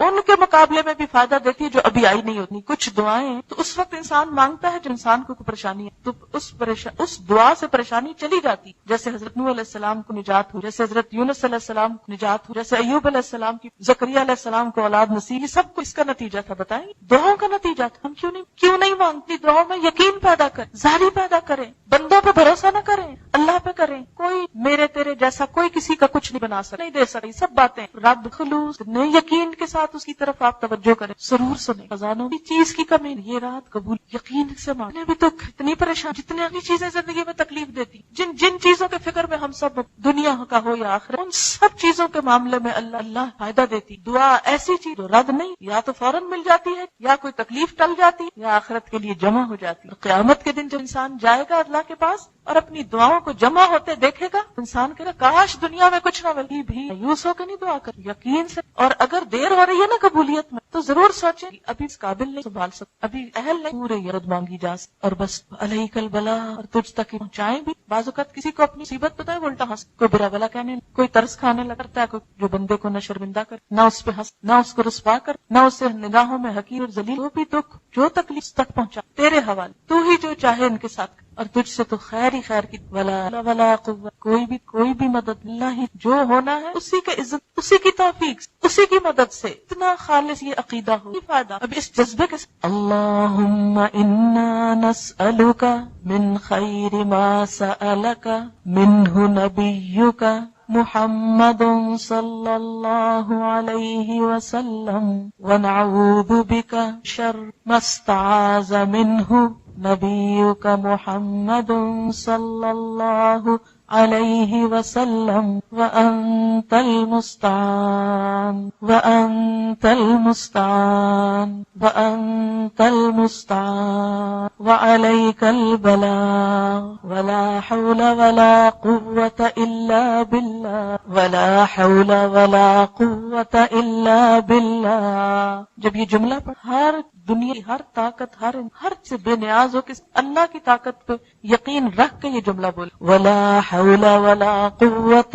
ان کے مقابلے میں بھی فائدہ دیتی ہے جو ابھی آئی نہیں ہوتی. کچھ دعائیں تو اس وقت انسان مانگتا ہے جو انسان کو کوئی پریشانی ہے، تو اس دعا سے پریشانی چلی جاتی، جیسے حضرت نوح علیہ السلام کو نجات ہو، جیسے حضرت یونس علیہ السلام کو نجات ہو، جیسے ایوب علیہ السلام کی، زکریا علیہ السلام کو اولاد نصیب. یہ سب کو اس کا نتیجہ تھا. بتائیں دعاؤں کا نتیجہ تھا. ہم کیوں نہیں مانگتی؟ دعاؤں میں یقین پیدا کریں، زاری پیدا کریں، بندوں پہ بھروسہ نہ کریں، اللہ پہ کریں. کوئی میرے تیرے جیسا کوئی کسی کا کچھ نہیں بنا سکتا، نہیں دے سکتا. سب باتیں رب خلوص نئے یقین کے ساتھ اس کی طرف آپ توجہ کریں، ضرور سنیں. خزانوں کی چیز کی کمی نہیں، یہ رات قبول یقین سے مانگنے بھی تو اتنی پریشان، جتنی اگلی چیزیں زندگی میں تکلیف دیتی، جن چیزوں کے فکر میں ہم سب، دنیا کا ہو یا آخرت، ان سب چیزوں کے معاملے میں اللہ فائدہ دیتی. دعا ایسی چیز جو رد نہیں، یا تو فوراً مل جاتی ہے، یا کوئی تکلیف ٹل جاتی، یا آخرت کے لیے جمع ہو جاتی. قیامت کے دن جب انسان جائے گا اللہ کے پاس اور اپنی دعاؤں کو جمع ہوتے دیکھے گا، انسان کہے گا کاش دنیا میں کچھ نہ ملتی بھی، مایوس ہو کے نہیں دعا کر، یقین سے. اور اگر دیر ہو رہی ہے نا قبولیت میں تو ضرور سوچیں کہ ابھی اس قابل نہیں سنبھال سکتا، ابھی اہل نہیں، پورے یرد مانگی جا سکتی. اور بس علیک البلا، اور تجھ تک پہنچائیں بھی. بعض اوقات کسی کو اپنی مصیبت پتہ ہے وہ الٹا ہنس، کوئی برا بلا کہنے، کوئی ترس کھانے لگتا ہے، کوئی جو بندے کو نہ شرمندہ کر، نہ اس پہ ہنس، نہ اس کو رسوا کر، نہ اسے نگاہوں میں حقیر اور ذلیل. وہ بھی دکھ جو تکلیف تک پہنچا تیرے حوالے، تو ہی جو چاہے ان کے ساتھ، اور تجھ سے تو خیر ہی خیر کی. ولا قوت، کوئی بھی مدد اللہ ہی، جو ہونا ہے اسی کے عزت، اسی کی توفیق، اسی کی مدد سے. اتنا خالص یہ عقیدہ ہو فائدہ. اب اس جذبے کے ساتھ اللہم انا نسألک من خیر ما سألک منہ نبیک محمد صلی اللہ علیہ وسلم ونعوذ بک شر ما استعاذ منہ نبیک محمد صلی اللہ علیہ وسلم وانت المستعان وانت المستعان وانت المستعان وعلیک البلاغ ولا حول ولا قوة الا باللہ ولا حول ولا قوة الا باللہ. جب یہ جملہ پڑھ، ہر دنیا، ہر طاقت، ہر سے بے نیاز ہو کہ اللہ کی طاقت پہ یقین رکھ کے یہ جملہ بول. ولا حول ولا قوة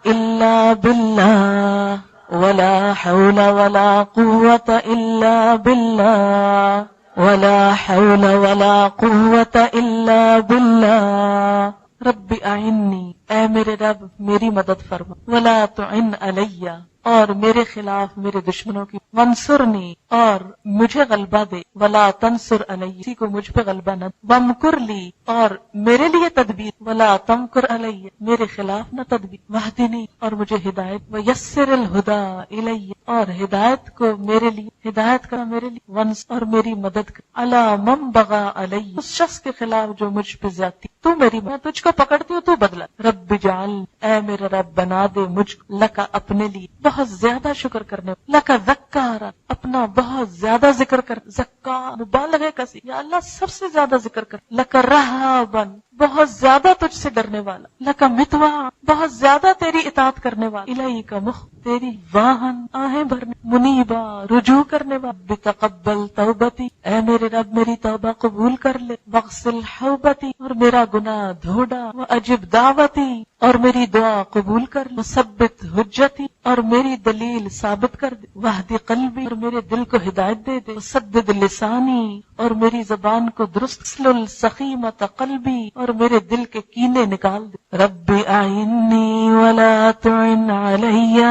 الا باللہ ولا حول ولا قوة الا باللہ ولا حول ولا قوة الا باللہ. رب اعنی، اے میرے رب میری مدد فرما. ولا تعن علی، اور میرے خلاف میرے دشمنوں کی. وانصرنی، اور مجھے غلبہ دے. ولا تنصر علی، کسی کو مجھ پہ غلبہ نہ. وامکر لی، اور میرے لیے تدبیر. ولا تمکر علی، میرے خلاف نہ تدبیر. واہدنی، اور مجھے ہدایت. ویسر الہدی الی، اور ہدایت کو میرے لیے، ہدایت کا میرے لیے. ونس، اور میری مدد کر. علی من بغى علی، اس شخص کے خلاف جو مجھ پہ زیادتی. تو میری، میں تجھ کو پکڑتی ہوں، تو بدلا. رب جعل، اے میرا رب بنا دے مجھ کو لکا، اپنے لیے بہت زیادہ شکر کرنے. لکا ذکارا، اپنا بہت زیادہ ذکر کر. زکا مبالغہ کا سی، یا اللہ سب سے زیادہ ذکر کر. لکا رہابن، بہت زیادہ تجھ سے ڈرنے والا. لکا متوا، بہت زیادہ تیری اطاعت کرنے والا. الیک مخ، تیری واہن آہیں بھرنے. منیبا، رجوع کرنے والا. بتقبل توبتی، اے میرے رب میری توبہ قبول کر لے. واغسل حوبتی، اور میرا گناہ دھو ڈال. واجب دعوتی، اور میری دعا قبول کر لے. وثبت حجتی، اور میری دلیل ثابت کر دے. واہد قلبی، اور میرے دل کو ہدایت دے دے. وسدد لسانی، اور میری زبان کو درست. اسلل سخیمت قلبی، اور میرے دل کے کینے نکال دے. رب اعنی ولا تعن علی،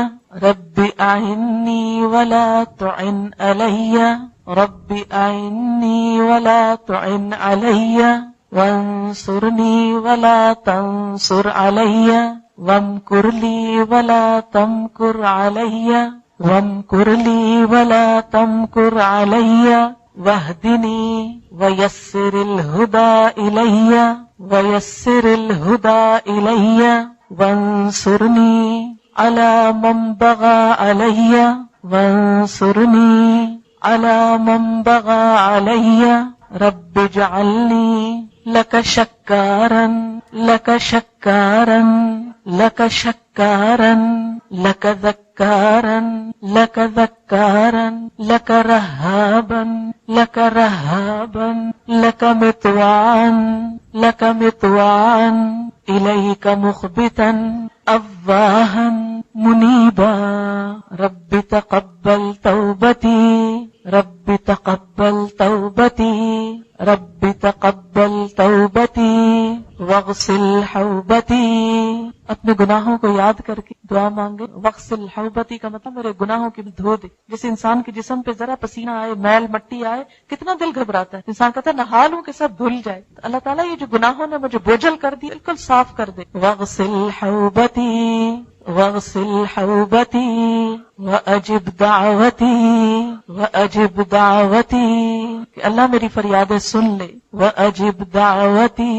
رب اعنی ولا تعن علی، رب اعنی ولا تعن علی، وانصرنی ولا تنصر علی، وامکر لی ولا تمکر علی، وامکر لی ولا تمکر علی، واہدنی ویسر الہدی الی، ویسر الہدی الی، وانصرنی علی من بغى علی، وانصرنی علی من بغى علی. رب اجعلنی لک شکارا لک شکارا لک شکارا لک ذکارا لک ذکارا لک رہابا لک رہابا لک مطواعا لک مطواعا الیک مخبتا اواہا منیبا رب تقبل توبتی رب تقبل توبتی رب تقبل توبتی واغسل حوبتی. اپنے گناہوں کو یاد کر کے دعا مانگے. واغسل حوبتی کا مطلب میرے گناہوں کی دھو دے. جیسے انسان کے جسم پہ ذرا پسینہ آئے، میل مٹی آئے، کتنا دل گھبراتا ہے. انسان کہتا ہے نہا لوں کہ سب دھل جائے. اللہ تعالیٰ یہ جو گناہوں نے مجھے بوجھل کر دی بالکل صاف کر دے. واغسل حوبتی واغسل حوبتی واجب دعوتی واجب دعوتی. کہ اللہ میری فریادیں سن لے. واجب دعوتی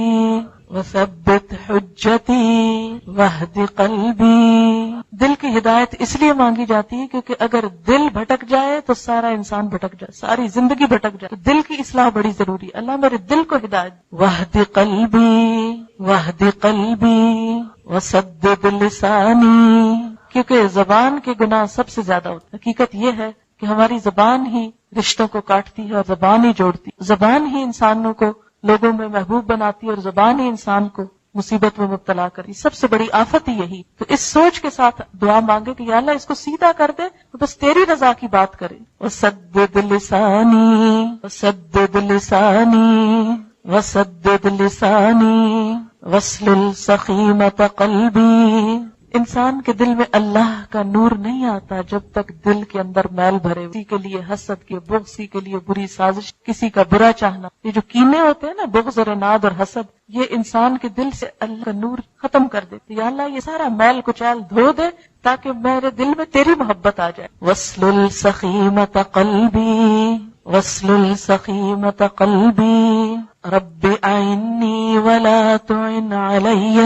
وثبت حجتی واہد قلبی. دل کی ہدایت اس لیے مانگی جاتی ہے کیونکہ اگر دل بھٹک جائے تو سارا انسان بھٹک جائے، ساری زندگی بھٹک جائے. تو دل کی اصلاح بڑی ضروری. اللہ میرے دل کو ہدایت. واہد قلبی واہد قلبی وسدد لسانی. کیونکہ زبان کے گناہ سب سے زیادہ ہوتے ہیں. حقیقت یہ ہے کہ ہماری زبان ہی رشتوں کو کاٹتی ہے اور زبان ہی جوڑتی. زبان ہی انسانوں کو لوگوں میں محبوب بناتی ہے اور زبان ہی انسان کو مصیبت میں مبتلا کرتی. سب سے بڑی آفت ہی یہی. تو اس سوچ کے ساتھ دعا مانگے کہ یا اللہ اس کو سیدھا کر دے تو بس تیری رضا کی بات کرے. وسدد لسانی وسدد لسانی وسدد لسانی واسلل سخیمۃ قلبی. انسان کے دل میں اللہ کا نور نہیں آتا جب تک دل کے اندر میل بھرے. کسی کے لیے حسد کے، بغض، کسی کے لیے بری سازش، کسی کا برا چاہنا، یہ جو کینے ہوتے ہیں نا، بغض اور عناد اور حسد، یہ انسان کے دل سے اللہ کا نور ختم کر دیتے. یا اللہ یہ سارا میل کچیل دھو دے تاکہ میرے دل میں تیری محبت آ جائے. واسلل سخیمۃ قلبی واسلل سخیمۃ قلبی رب اعنی ولا تعن علی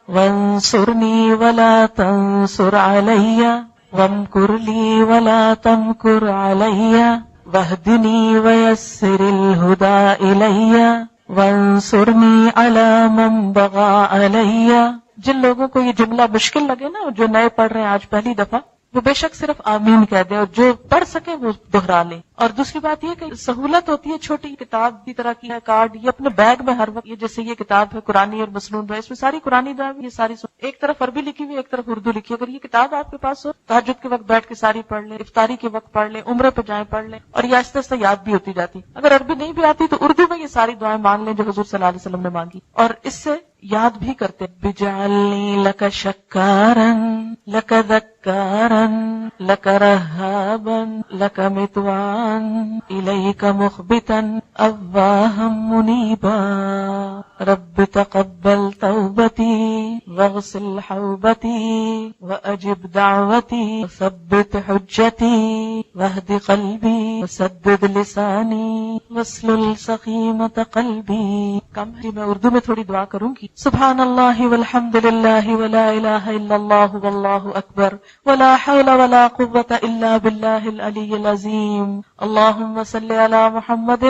وانصرنی ولا تنصر علی وامکر لی ولا تمکر علی واہدنی ویسر الہدی الی وانصرنی علی من بغی علی. جن لوگوں کو یہ جملہ مشکل لگے نا، جو نئے پڑھ رہے ہیں آج پہلی دفعہ، وہ بے شک صرف آمین کہہ دیں اور جو پڑھ سکے وہ دہرا لیں. اور دوسری بات یہ کہ سہولت ہوتی ہے، چھوٹی کتاب کی طرح کی ہے، کارڈ، یہ اپنے بیگ میں ہر وقت، یہ جیسے یہ کتاب ہے قرآنی اور مسنون دعائیں، اس میں ساری قرآنی دعائیں یہ ساری ایک طرف عربی لکھی ہوئی، ایک طرف اردو لکھی. اگر یہ کتاب آپ کے پاس ہو، تہجد کے وقت بیٹھ کے ساری پڑھ لیں، افطاری کے وقت پڑھ لیں، عمرے پہ جائیں پڑھ لیں، اور یہ آہستہ آہستہ یاد بھی ہوتی جاتی. اگر عربی نہیں بھی آتی تو اردو میں یہ ساری دعائیں مانگ لیں جو حضور صلی اللہ علیہ وسلم نے مانگی، اور اس سے یاد بھی کرتے. بجعلنی لک شکارا لک ذکارا لک رہابا لک مطواعا الیک مخبتا اواہا منیبا رب تقبل توبتی واغسل حوبتی واجب دعوتی وثبت حجتی واہد قلبی وسدد لسانی واسلل سخیمۃ قلبی. کم ہے میں اردو میں تھوڑی دعا کروں گی. سبحان اللہ والحمد للہ ولا الہ الا اللہ واللہ اکبر ولا حول ولا قوة الا باللہ العلی العظیم. اللہم صل علی محمد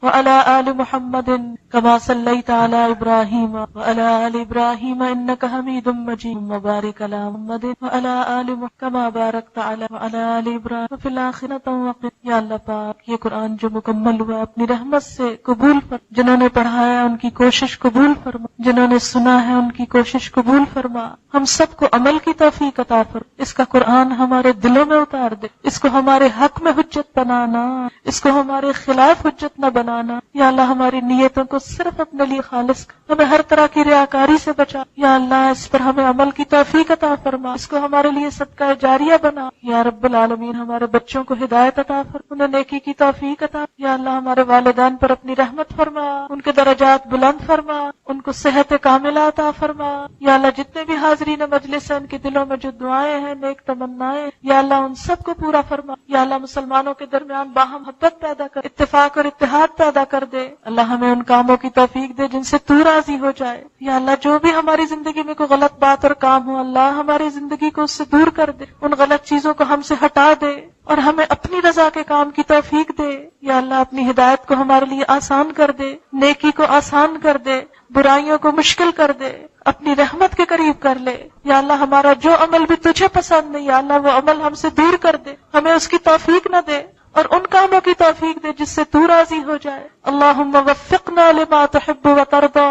وعلى آل محمد كما صليت على إبراهيم وعلى آل إبراهيم إنك حميد مجيد. وبارك على محمد وعلى آل محمد كما باركت على وعلى آل إبراهيم وفي الآخرة وقنا. یا اللہ پاک یہ قرآن جو مکمل ہوا اپنی رحمت سے قبول فرما. جنہوں نے پڑھایا ان کی کوشش قبول فرما، جنہوں نے سنا ہے ان کی کوشش قبول فرما. ہم سب کو عمل کی توفیق عطا فرما. اس کا قرآن ہمارے دلوں میں اتار دے. اس کو ہمارے حق میں حجت بنانا، اس کو ہمارے خلاف حجت نہ بنانا. یا اللہ ہماری نیتوں کو صرف اپنے لیے خالص کر. ہمیں ہر طرح کی ریاکاری سے بچا. یا اللہ اس پر ہمیں عمل کی توفیق عطا فرما. اس کو ہمارے لیے صدقہ جاریہ بنا. یا رب العالمین ہمارے بچوں کو ہدایت عطا فرما، انہیں نیکی کی توفیق عطا. یا اللہ ہمارے والدین پر اپنی رحمت فرما، ان کے درجات بلند فرما، ان کو صحت کاملہ عطا فرما. یا اللہ جتنے بھی حاضرین مجلس ہیں ان کے دلوں میں جو دعائیں ہیں، نیک تمنائیں، یا اللہ ان سب کو پورا فرما. یا اللہ مسلمانوں کے درمیان باہم محبت پیدا کر، اتفاق اور اتحاد پیدا کر دے. اللہ ہمیں ان کاموں کی توفیق دے جن سے تو راضی ہو جائے. یا اللہ جو بھی ہماری زندگی میں کوئی غلط بات اور کام ہو، اللہ ہماری زندگی کو اس سے دور کر دے، ان غلط چیزوں کو ہم سے ہٹا دے اور ہمیں اپنی رضا کے کام کی توفیق دے. یا اللہ اپنی ہدایت کو ہمارے لیے آسان کر دے، نیکی کو آسان کر دے، برائیوں کو مشکل کر دے، اپنی رحمت کے قریب کر لے. یا اللہ ہمارا جو عمل بھی تجھے پسند نہیں، یا اللہ وہ عمل ہم سے دور کر دے، ہمیں اس کی توفیق نہ دے اور ان کاموں کی توفیق دے جس سے تو راضی ہو جائے. اللہم وفقنا لما تحب وترضى،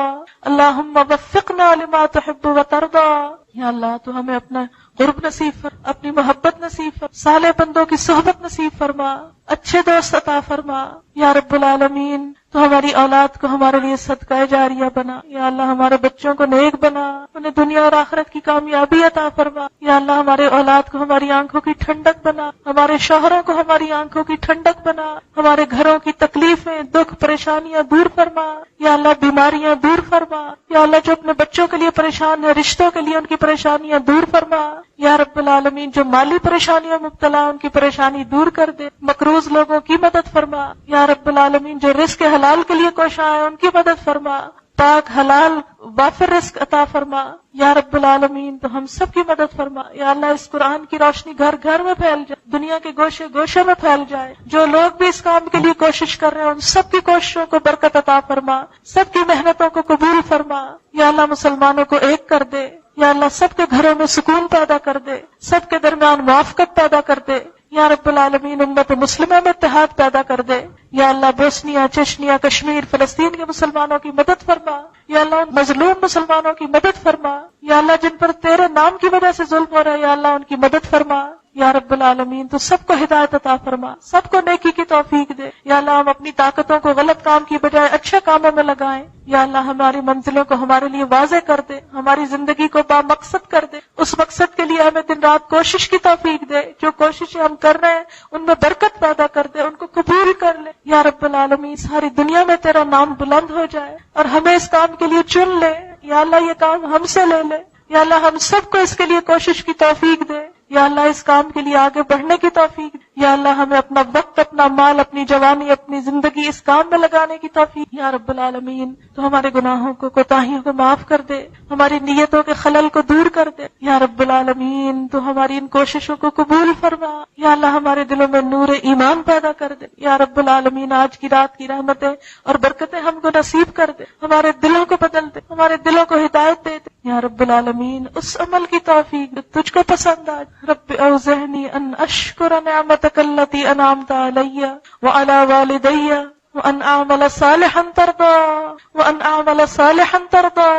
اللہم وفقنا لما تحب وترضى. یا اللہ تو ہمیں اپنا قرب نصیب فرما، اپنی محبت نصیب فرما، صالح بندوں کی صحبت نصیب فرما، اچھے دوست عطا فرما یا رب العالمین۔ تو ہماری اولاد کو ہمارے لیے صدقہ جاریہ بنا یا اللہ، ہمارے بچوں کو نیک بنا، انہیں دنیا اور آخرت کی کامیابی عطا فرما یا اللہ، ہمارے اولاد کو ہماری آنکھوں کی ٹھنڈک بنا، ہمارے شوہروں کو ہماری آنکھوں کی ٹھنڈک بنا، ہمارے گھروں کی تکلیفیں، دکھ، پریشانیاں دور فرما یا اللہ، بیماریاں دور فرما یا اللہ، جو اپنے بچوں کے لیے پریشان ہے، رشتوں کے لیے ان کی پریشانیاں دور فرما یا رب العالمین۔ جو مالی پریشانیوں میں مبتلا ان کی پریشانی دور کر دے، مقروض لوگوں کی مدد فرما یا رب العالمین۔ جو رزق حلال کے لیے کوشاں ہیں ان کی مدد فرما، پاک حلال وافر رزق عطا فرما یا رب العالمین۔ تو ہم سب کی مدد فرما یا اللہ، اس قرآن کی روشنی گھر گھر میں پھیل جائے، دنیا کے گوشے گوشے میں پھیل جائے۔ جو لوگ بھی اس کام کے لیے کوشش کر رہے ہیں ان سب کی کوششوں کو برکت عطا فرما، سب کی محنتوں کو قبول فرما یا اللہ، مسلمانوں کو ایک کر دے یا اللہ، سب کے گھروں میں سکون پیدا کر دے، سب کے درمیان موافقت پیدا کر دے یا رب العالمین۔ امت مسلمہ میں اتحاد پیدا کر دے یا اللہ، بوسنیا، چچنیا، کشمیر، فلسطین کے مسلمانوں کی مدد فرما یا اللہ، ان مظلوم مسلمانوں کی مدد فرما یا اللہ، جن پر تیرے نام کی وجہ سے ظلم ہو رہا ہے یا اللہ، ان کی مدد فرما یا رب العالمین۔ تو سب کو ہدایت عطا فرما، سب کو نیکی کی توفیق دے یا اللہ، ہم اپنی طاقتوں کو غلط کام کی بجائے اچھے کاموں میں لگائیں یا اللہ، ہماری منزلوں کو ہمارے لیے واضح کر دے، ہماری زندگی کو با مقصد کر دے، اس مقصد کے لیے ہمیں دن رات کوشش کی توفیق دے، جو کوششیں ہم کر رہے ہیں ان میں برکت پیدا کر دے، ان کو قبول کر لے یا رب العالمین۔ ساری دنیا میں تیرا نام بلند ہو جائے اور ہمیں اس کام کے لیے چن لے یا اللہ، یہ کام ہم سے لے لے یا اللہ، ہم سب کو اس کے لیے کوشش کی توفیق دے یا اللہ، اس کام کے لیے آگے بڑھنے کی توفیق دے یا اللہ، ہمیں اپنا وقت، اپنا مال، اپنی جوانی، اپنی زندگی اس کام میں لگانے کی توفیق یا رب العالمین۔ تو ہمارے گناہوں کو، کوتاہیوں کو معاف کر دے، ہماری نیتوں کے خلل کو دور کر دے یا رب العالمین۔ تو ہماری ان کوششوں کو قبول فرما یا اللہ، ہمارے دلوں میں نور ایمان پیدا کر دے یا رب العالمین۔ آج کی رات کی رحمتیں اور برکتیں ہم کو نصیب کر دے، ہمارے دلوں کو بدل دے، ہمارے دلوں کو ہدایت دے دے یا رب العالمین۔ اس عمل کی توفیق جو تجھ کو پسند آ۔ رب اوزعنی ان اشکر نعمتک التی انعمت علی وعلی والدی وان اعمل صالحا ترضى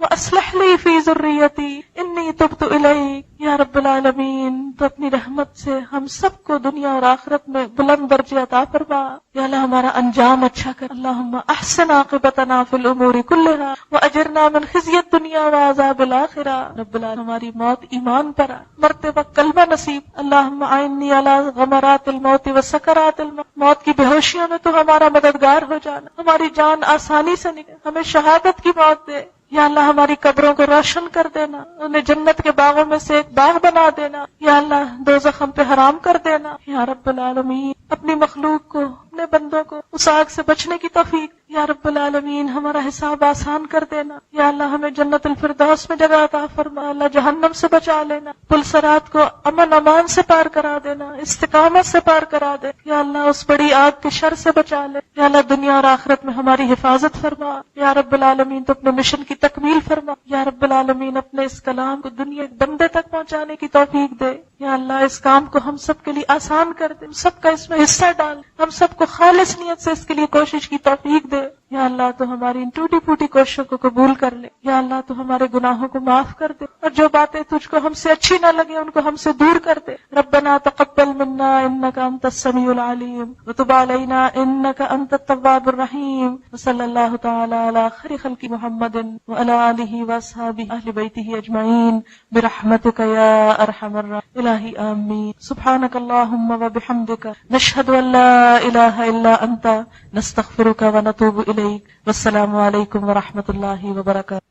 وَأَصْلِحْ لِي فِي ذُرِّيَّتِي إِنِّي تُبْتُ إِلَيْكَ یا رب العالمین۔ تو اپنی رحمت سے ہم سب کو دنیا اور آخرت میں بلند درجے عطا فرما یا اللہ، ہمارا انجام اچھا کر۔ اللہم احسن عاقبتنا فی الامور کلہا واجرنا من خزی الدنیا وعذاب الآخرہ۔ رب العالمین، ہماری موت ایمان پر مرتے وقت کلمہ نصیب۔ اللہم اعنی علی غمرات الموت وسکرات الموت، موت کی بے ہوشیوں میں تو ہمارا مددگار ہو جانا، ہماری جان آسانی سے نکل، ہمیں شہادت کی موت دے یا اللہ، ہماری قبروں کو روشن کر دینا، انہیں جنت کے باغوں میں سے ایک باغ بنا دینا یا اللہ، دوزخ ہم پہ حرام کر دینا یا رب العالمین۔ اپنی مخلوق کو، اپنے بندوں کو اس آگ سے بچنے کی توفیق یا رب العالمین۔ ہمارا حساب آسان کر دینا یا اللہ، ہمیں جنت الفردوس میں جگہ عطا فرما اللہ، جہنم سے بچا لینا، پل صراط کو امن امان سے پار کرا دینا، استقامت سے پار کرا دے یا اللہ، اس بڑی آگ کے شر سے بچا لے یا اللہ، دنیا اور آخرت میں ہماری حفاظت فرما یا رب العالمین۔ تو اپنے مشن کی تکمیل فرما یا رب العالمین، اپنے اس کلام کو دنیا کے بندے تک پہنچانے کی توفیق دے یا اللہ، اس کام کو ہم سب کے لیے آسان کر دے، ہم سب کا اس میں حصہ ڈال، ہم سب کو خالص نیت سے اس کے لیے کوشش کی توفیق دے یا اللہ۔ تو ہماری ان ٹوٹی پھوٹی کوششوں کو قبول کر لے یا اللہ، تو ہمارے گناہوں کو معاف کر دے اور جو باتیں تجھ کو ہم سے اچھی نہ لگے ان کو ہم سے دور کر دے۔ ربنا تقبل منا انک انت السمیع العلیم وتب علینا انک انت التواب الرحیم، وصلی اللہ تعالی علی خیر خلق محمد وعلی آلہ واصحابہ اہل بیتہ اجمعین برحمتک یا ارحم الراحمین۔ الہی آمین۔ سبحانک اللہم وبحمدک نشہد ان لا الہ الا انت نستغفرک ونتوب الیک۔ والسلام علیکم ورحمۃ اللہ وبرکاتہ۔